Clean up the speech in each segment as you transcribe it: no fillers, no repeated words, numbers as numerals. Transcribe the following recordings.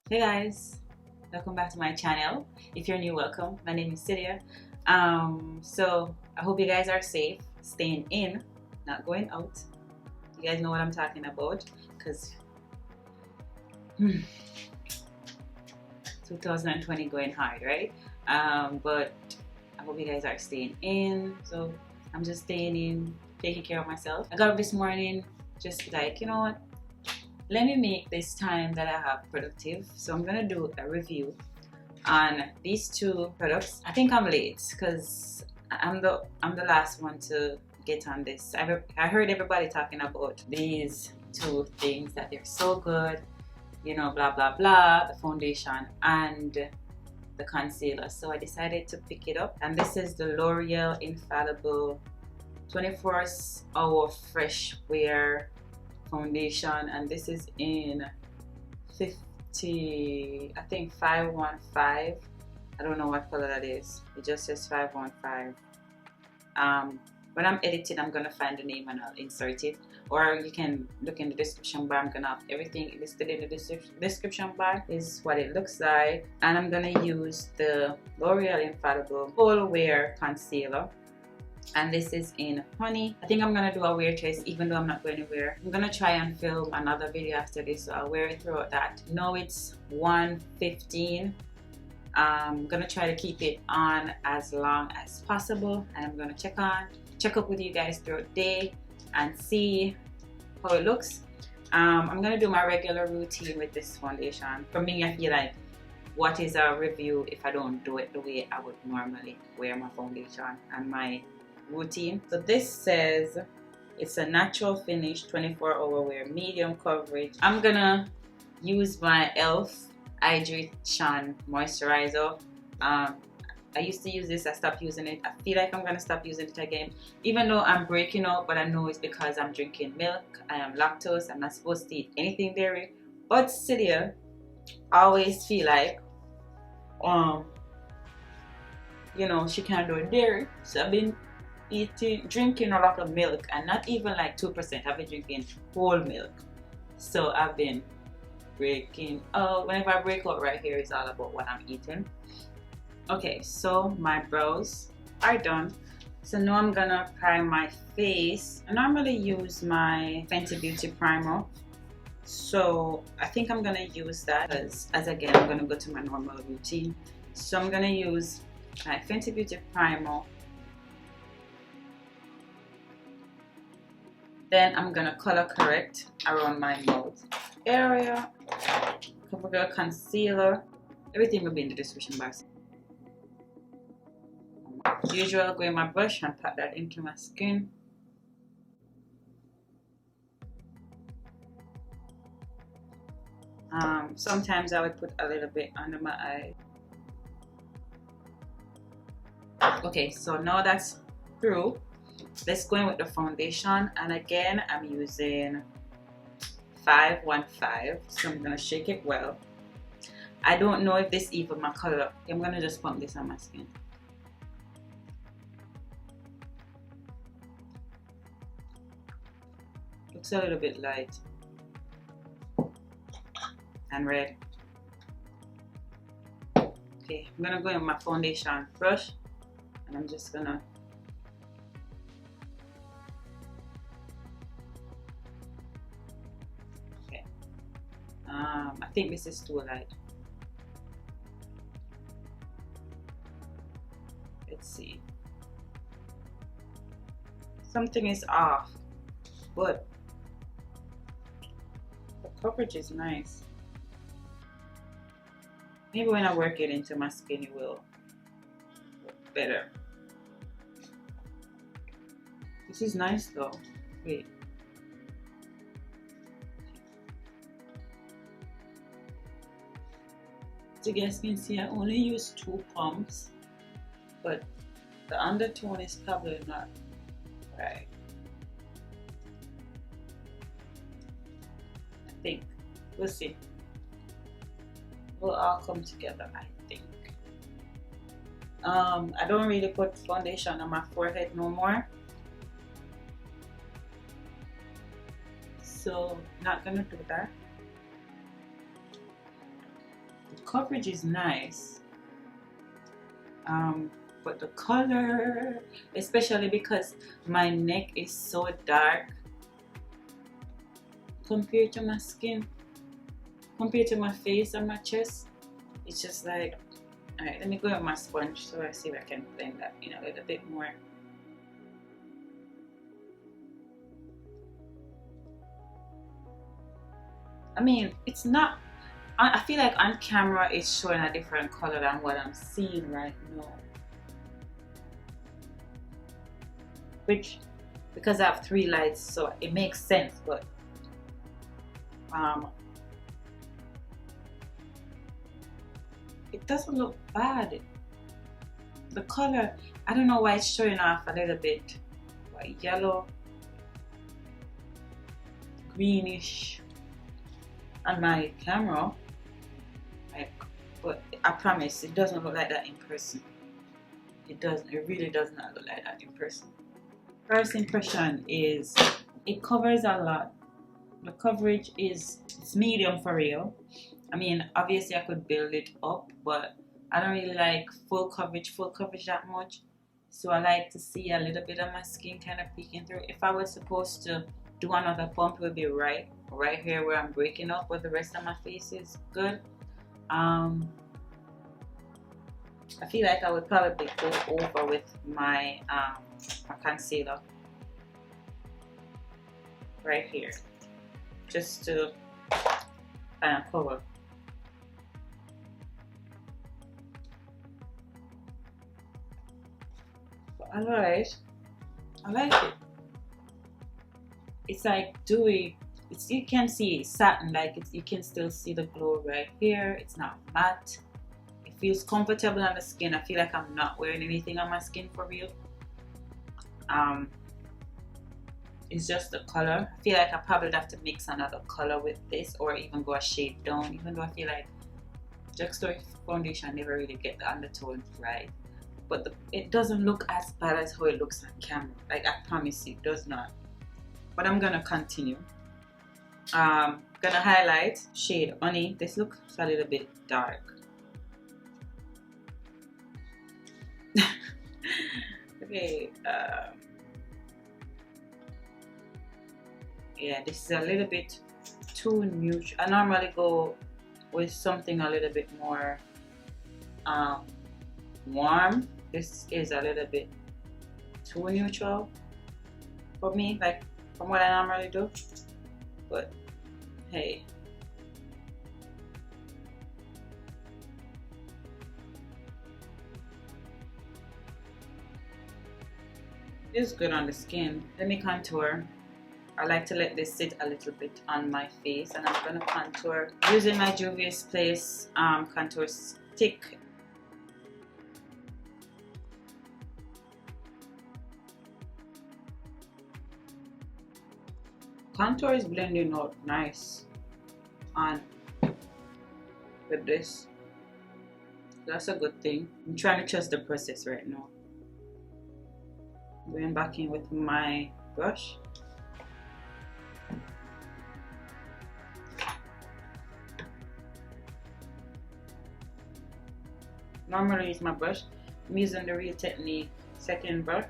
Hey guys, welcome back to my channel. If you're new, welcome. My name is Celia. So I hope you guys are safe, staying in, not going out. You guys know what I'm talking about, because 2020 going hard, right? But I hope you guys are staying in. So I'm just staying in, taking care of myself. I got up this morning, just like, you know what? Let me make this time that I have productive. So I'm gonna do a review on these two products. I think I'm late because I'm the last one to get on this. I heard everybody talking about these two things, that they're so good, you know, blah blah blah, the foundation and the concealer. So I decided to pick it up, and this is the Loreal Infallible 24-hour fresh wear foundation, and this is in 50, I think 515. I don't know what color that is. It just says 515. When I'm editing, I'm gonna find the name and I'll insert it, or you can look in the description bar. I'm gonna have everything listed in the description bar. Is what it looks like. And I'm gonna use the Loreal Infallible Full Wear Concealer, and this is in Honey. I think I'm gonna do a wear test even though I'm not going anywhere. I'm gonna try and film another video after this, so I'll wear it throughout that. Now it's 1:15. I'm gonna try to keep it on as long as possible, and I'm gonna check up with you guys throughout the day and see how it looks. I'm gonna do my regular routine with this foundation. For me, I feel like, what is a review if I don't do it the way I would normally wear my foundation and my routine? So this says it's a natural finish, 24-hour wear, medium coverage. I'm gonna use my e.l.f. hydration moisturizer. I used to use this, I stopped using it. I feel like I'm gonna stop using it again, even though I'm breaking out, but I know it's because I'm drinking milk. I am lactose, I'm not supposed to eat anything dairy, but still I always feel like you know, she can't do dairy, so I've been drinking a lot of milk, and not even like 2%. I've been drinking whole milk, so I've been breaking out. Whenever I break out, right here is all about what I'm eating. Okay, so my brows are done, so now I'm gonna prime my face. I normally use my Fenty Beauty primer, so I think I'm gonna use that as again I'm gonna go to my normal routine. So I'm gonna use my Fenty Beauty primer. Then I'm gonna color correct around my mouth area. Covergirl Concealer. Everything will be in the description box. As usual, go in my brush and pat that into my skin. Sometimes I would put a little bit under my eye. Okay, so now that's through. Let's go in with the foundation, and again I'm using 515, so I'm gonna shake it well. I don't know if this even my color. I'm gonna just pump this on my skin. Looks a little bit light and red. Okay, I'm gonna go in with my foundation brush, and I'm just gonna I think this is too light. Let's see. Something is off, but the coverage is nice. Maybe when I work it into my skin, it will look better. This is nice though. Wait. So you guys can see I only use 2 pumps, but the undertone is probably not right. I think we'll see. We'll all come together, I think. I don't really put foundation on my forehead no more, so not gonna do that. coverage is nice, but the color, especially because my neck is so dark compared to my skin, compared to my face and my chest, it's just like, alright, let me go with my sponge so I see if I can blend that in a little bit more. I mean, it's not, I feel like on camera it's showing a different color than what I'm seeing right now. Which, because I have 3 lights, so it makes sense, but it doesn't look bad. The color, I don't know why it's showing off a little bit like yellow, greenish on my camera, like, but I promise it doesn't look like that in person. It doesn't, it really does not look like that in person. First impression is it covers a lot. The coverage is, it's medium for real. I mean, obviously I could build it up, but I don't really like full coverage that much. So I like to see a little bit of my skin kind of peeking through. If I was supposed to do another pump, it would be right here where I'm breaking up, but the rest of my face is good. I feel like I would probably go over with my my concealer right here, just to kind of cover. But I like it. It's like dewy. It's, you can see satin, like it's, you can still see the glow right here. It's not matte. It feels comfortable on the skin. I feel like I'm not wearing anything on my skin for real. It's just the color. I feel like I probably have to mix another color with this, or even go a shade down, even though I feel like Fenty Foundation never really get the undertone right. But it doesn't look as bad as how it looks on camera. Like, I promise you, it does not. But I'm gonna continue. Gonna highlight shade Honey. This looks a little bit dark. Okay, yeah, this is a little bit too neutral. I normally go with something a little bit more warm. This is a little bit too neutral for me, like from what I normally do, but hey. It's good on the skin. Let me contour. I like to let this sit a little bit on my face, and I'm gonna contour using my Juvias Place contour stick. Contour is blending out nice on with this. That's a good thing. I'm trying to trust the process right now. Going back in with my brush. Normally use my brush. I'm using the Real Technique second brush.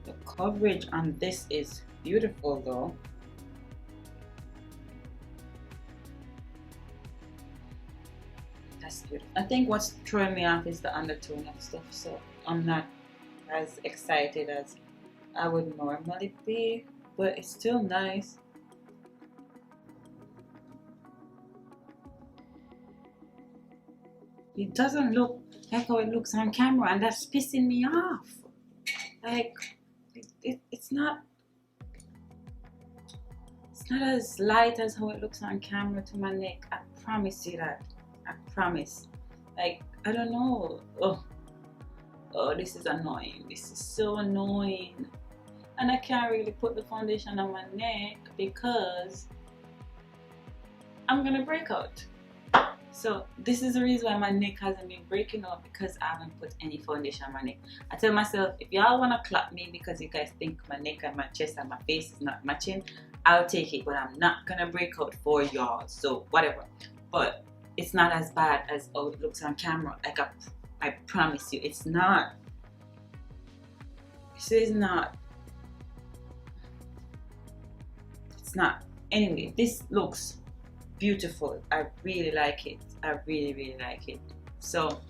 The coverage on this is beautiful though. That's beautiful. I think what's throwing me off is the undertone of stuff, so I'm not as excited as I would normally be, but it's still nice. It doesn't look like how it looks on camera, and that's pissing me off. Like, it's not as light as how it looks on camera to my neck. I promise you that. I promise. Like, I don't know. Oh, this is annoying. This is so annoying. And I can't really put the foundation on my neck because I'm gonna break out. So this is the reason why my neck hasn't been breaking out, because I haven't put any foundation on my neck. I tell myself, if y'all want to clap me because you guys think my neck and my chest and my face is not matching, I'll take it, but I'm not gonna break out for y'all, so whatever. But it's not as bad as how it looks on camera. Like I promise you, it's not. This is not. It's not. Anyway, this looks beautiful. I really like it. I really like it. So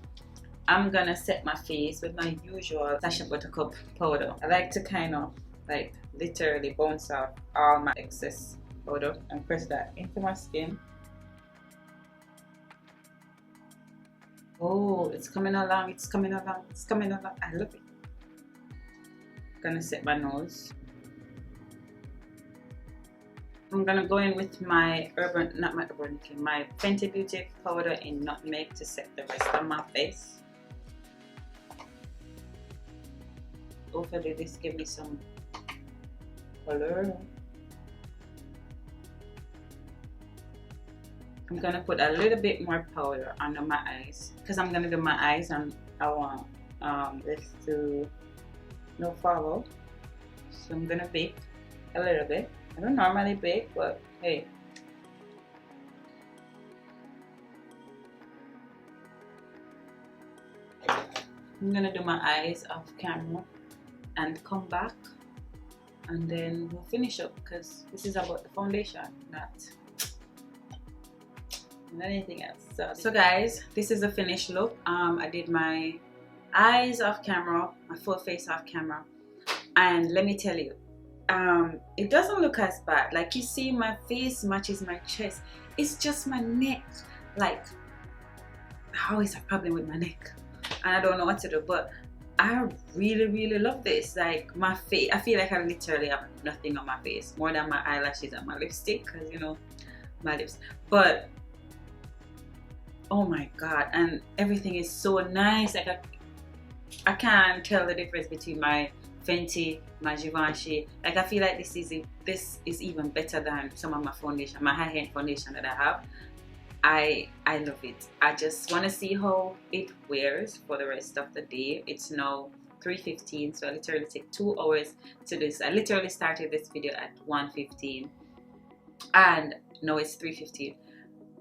I'm gonna set my face with my usual Sacha Buttercup powder. I like to kind of like literally bounce off all my excess powder and press that into my skin. Oh, it's coming along, it's coming along, it's coming along. I love it. Gonna set my nose. I'm gonna go in with my my Fenty Beauty powder in nutmeg to set the rest of my face. Hopefully this gives me some color. I'm gonna put a little bit more powder under my eyes because I'm gonna do my eyes and I want this to not fall out. So I'm gonna bake a little bit. I don't normally bake, but hey. I'm gonna do my eyes off camera and come back and then we'll finish up because this is about the foundation, not anything else. So guys, this is the finished look. I did my eyes off camera, my full face off camera, and let me tell you, it doesn't look as bad. Like you see, my face matches my chest. It's just my neck. Like I always have a problem with my neck and I don't know what to do, but I really love this. Like my face, I feel like I literally have nothing on my face more than my eyelashes and my lipstick, because you know my lips. But oh my god, and everything is so nice. Like I can't tell the difference between my Fenty, my Givenchy. Like I feel like this is even better than some of my foundation, my high-end foundation that I have. I love it. I just want to see how it wears for the rest of the day. It's now 3:15, so I literally take 2 hours to this. I literally started this video at 1:15 and now it's 3:15.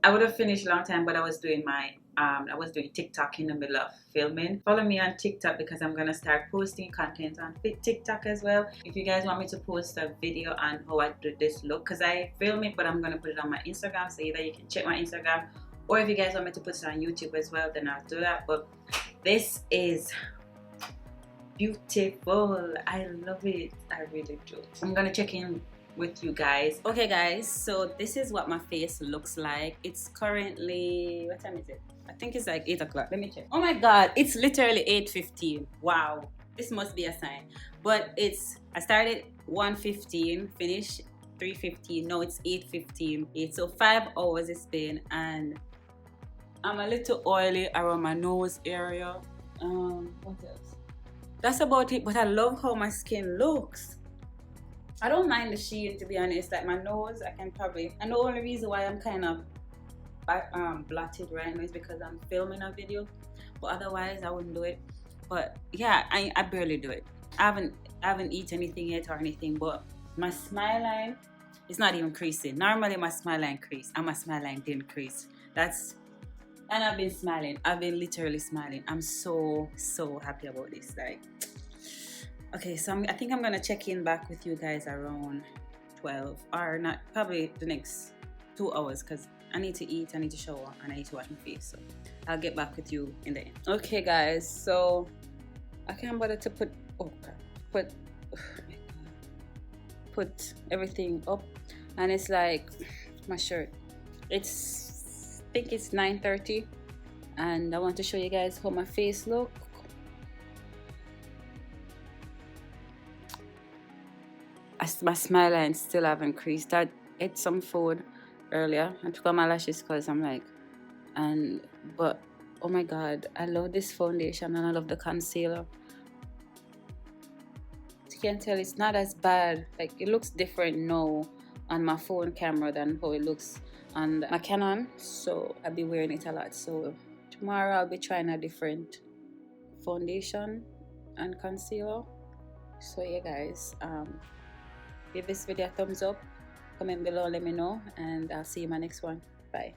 I would have finished a long time, but I was doing my I was doing TikTok in the middle of filming. Follow me on TikTok because I'm gonna start posting content on TikTok as well. If you guys want me to post a video on how I do this look, because I film it but I'm gonna put it on my Instagram, so either you can check my Instagram, or if you guys want me to put it on YouTube as well, then I'll do that. But this is beautiful. I love it. I really do. I'm gonna check in with you guys. Okay guys, so this is what my face looks like. It's currently, what time is it? I think it's like 8 o'clock. Let me check. Oh my god, it's literally 8:15. Wow, this must be a sign. But I started 1:15, finished 3:15. Now it's 8:15. So 5 hours it's been, and I'm a little oily around my nose area. What else? That's about it. But I love how my skin looks. I don't mind the sheen, to be honest. Like my nose, and the only reason why I'm kind of blotted right now is because I'm filming a video, but otherwise I wouldn't do it. But yeah, I barely do it. I haven't eaten anything yet or anything, but my smile line is not even creasing. Normally my smile line crease, and my smile line didn't crease. And I've been smiling. I've been literally smiling. I'm so happy about this. Like, okay, so I think I'm gonna check in back with you guys around 12, or not, probably the next 2 hours, because I need to eat, I need to shower, and I need to wash my face. So I'll get back with you in the end. Okay guys, so I can't bother to put everything up, and it's like my shirt. I think it's 9:30, and I want to show you guys how my face look. My smile line still haven't creased. I ate some food earlier and took out my lashes because I'm like, but oh my god, I love this foundation and I love the concealer. As you can tell, it's not as bad. Like, it looks different now on my phone camera than how it looks on my Canon, so I'll be wearing it a lot. So tomorrow I'll be trying a different foundation and concealer. So yeah guys, give this video a thumbs up, comment below, let me know, and I'll see you in my next one. Bye.